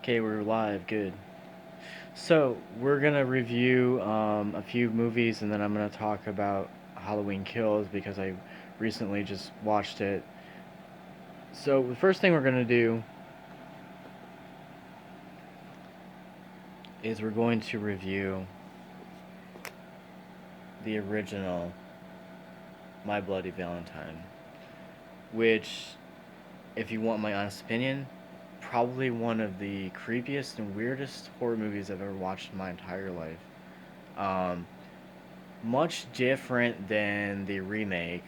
Okay, we're live. Good. So we're gonna review a few movies, and then I'm gonna talk about Halloween Kills because I recently just watched it. So the first thing we're gonna do is we're going to review the original My Bloody Valentine, which, if you want my honest opinion, probably one of the creepiest and weirdest horror movies I've ever watched in my entire life. Um, Much different than the remake,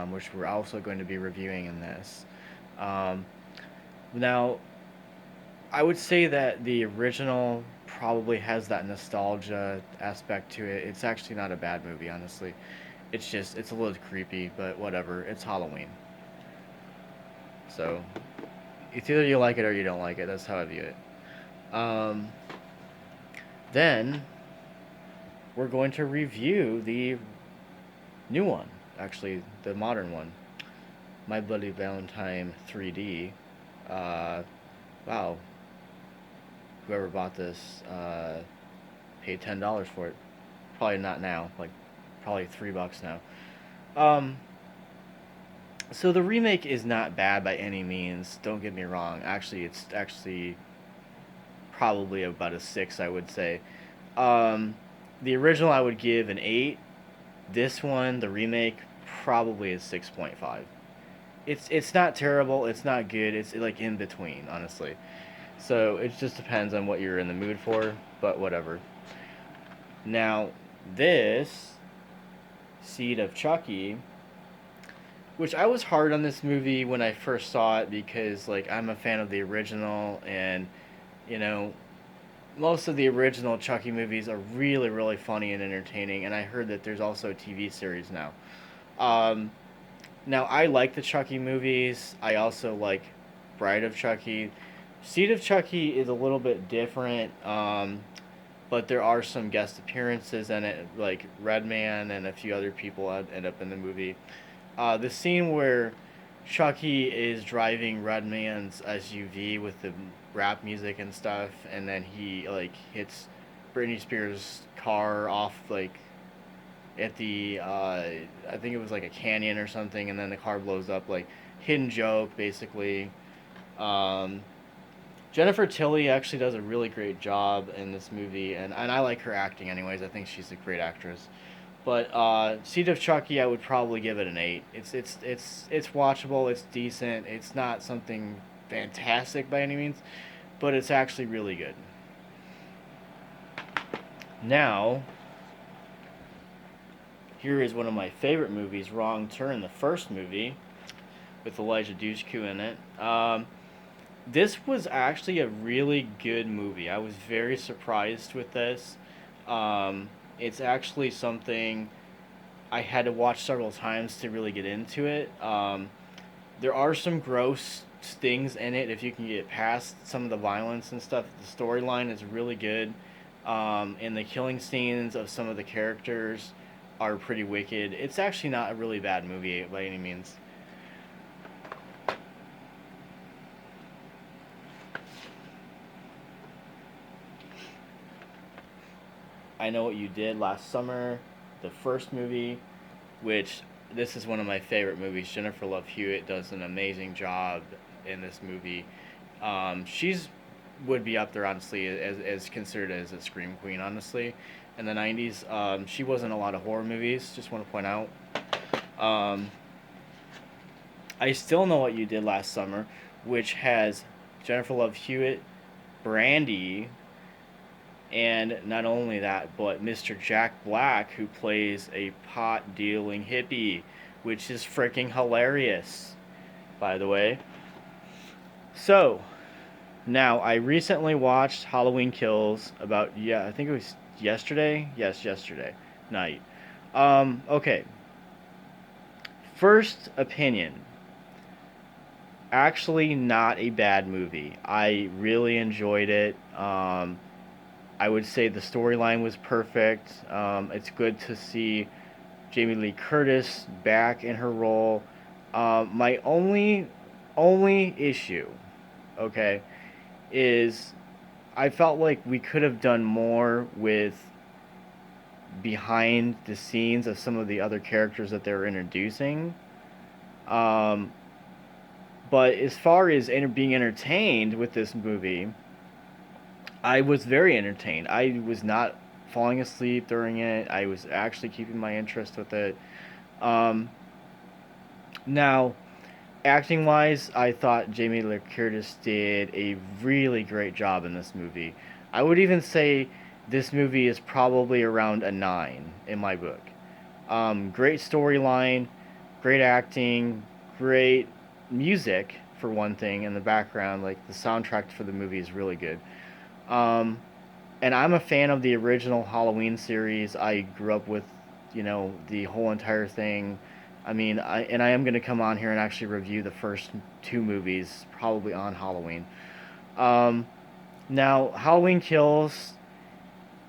which we're also going to be reviewing in this. Um, Now, I would say that the original probably has that nostalgia aspect to it. It's actually not a bad movie, honestly. It's a little creepy, but whatever. It's Halloween. So, it's either you like it or you don't like it. That's how I view it. Um, then, we're going to review the new one, actually, the modern one. My Bloody Valentine 3D. Uh, wow, whoever bought this paid $10 for it. Probably not now, like probably $3 now. Um, so the remake is not bad by any means. Don't get me wrong. Actually, it's actually probably about a 6, I would say. Um, the original I would give an 8. This one, the remake, probably is 6.5. It's not terrible. It's not good. It's like in between, honestly. So it just depends on what you're in the mood for, but whatever. Now, this Seed of Chucky, which I was hard on this movie when I first saw it because like I'm a fan of the original, and you know, most of the original Chucky movies are really really funny and entertaining, and I heard that there's also a TV series now. Um Now I like the Chucky movies. I also like Bride of Chucky. Seed of Chucky is a little bit different, but there are some guest appearances in it, like Redman and a few other people end up in the movie. The scene where Chucky is driving Redman's SUV with the rap music and stuff, and then he like hits Britney Spears' car off like at the I think it was like a canyon or something, and then the car blows up. Like hidden joke, basically. Um, Jennifer Tilly actually does a really great job in this movie, and I like her acting anyways. I think she's a great actress. But Seed of Chucky, I would probably give it an 8. It's watchable. It's decent. It's not something fantastic by any means, but it's actually really good. Now, here is one of my favorite movies, Wrong Turn, the first movie with Elijah Dushku in it. This was actually a really good movie. I was very surprised with this. It's actually something I had to watch several times to really get into it. There are some gross things in it if you can get past some of the violence and stuff. The storyline is really good, and the killing scenes of some of the characters are pretty wicked. It's actually not a really bad movie by any means. I Know What You Did Last Summer, the first movie, which this is one of my favorite movies. Jennifer Love Hewitt does an amazing job in this movie. She's would be up there honestly as considered as a scream queen honestly in the 90s. She was in a lot of horror movies, just want to point out. um, I Still Know What You Did Last Summer, which has Jennifer Love Hewitt, Brandy, and not only that, but Mr. Jack Black, who plays a pot dealing hippie, which is freaking hilarious, by the way. So, now I recently watched Halloween Kills about, yeah, I think it was yesterday. Yes, yesterday night. Okay. First opinion. Actually, not a bad movie. I really enjoyed it. I would say the storyline was perfect. It's good to see Jamie Lee Curtis back in her role. My only issue, okay, is I felt like we could have done more with behind the scenes of some of the other characters that they were introducing. Um, but as far as being entertained with this movie, I was very entertained. I was not falling asleep during it. I was actually keeping my interest with it. Um, Now, acting wise, I thought Jamie Lee Curtis did a really great job in this movie. I would even say this movie is probably around a 9 in my book. Great storyline, great acting, great music for one thing in the background. Like the soundtrack for the movie is really good. Um, and I'm a fan of the original Halloween series. I grew up with, the whole entire thing. I mean, I am going to come on here and actually review the first two movies, probably on Halloween. Um, Now, Halloween Kills,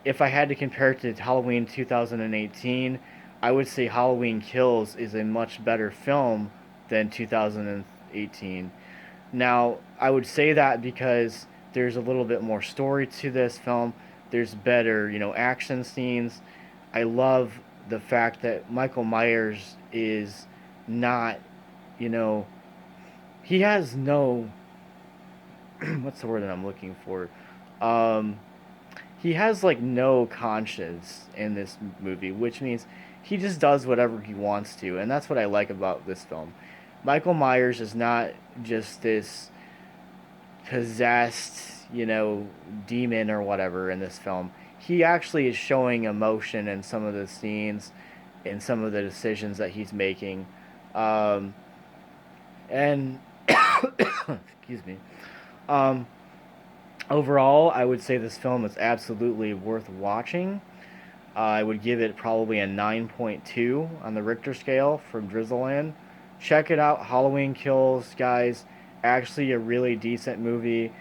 if I had to compare it to Halloween 2018, I would say Halloween Kills is a much better film than 2018. Now, I would say that because there's a little bit more story to this film. There's better, action scenes. I love the fact that Michael Myers is not, you know, he has no, what's the word that I'm looking for? Um, he has like no conscience in this movie, which means he just does whatever he wants to, and that's what I like about this film. Michael Myers is not just this possessed, demon or whatever in this film. He actually is showing emotion in some of the scenes, in some of the decisions that he's making, um, and excuse me. Um, Overall, I would say this film is absolutely worth watching. I would give it probably a 9.2 on the Richter scale from Drizzleland. Check it out, Halloween Kills, guys. Actually, a really decent movie.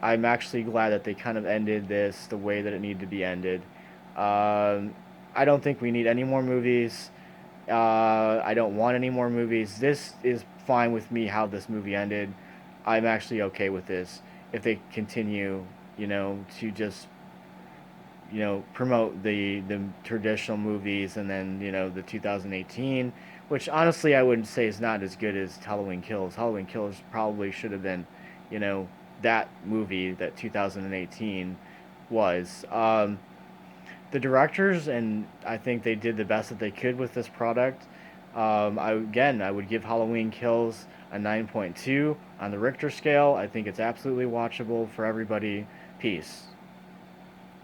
I'm actually glad that they kind of ended this the way that it needed to be ended. I don't think we need any more movies. I don't want any more movies. This is fine with me how this movie ended. I'm actually okay with this if they continue, to just promote the traditional movies and then the 2018, which honestly I wouldn't say is not as good as Halloween Kills. Halloween Kills probably should have been, you know, that movie that 2018 was. The directors, and I think they did the best that they could with this product. I would give Halloween Kills a 9.2 on the Richter scale. I think it's absolutely watchable for everybody. Peace.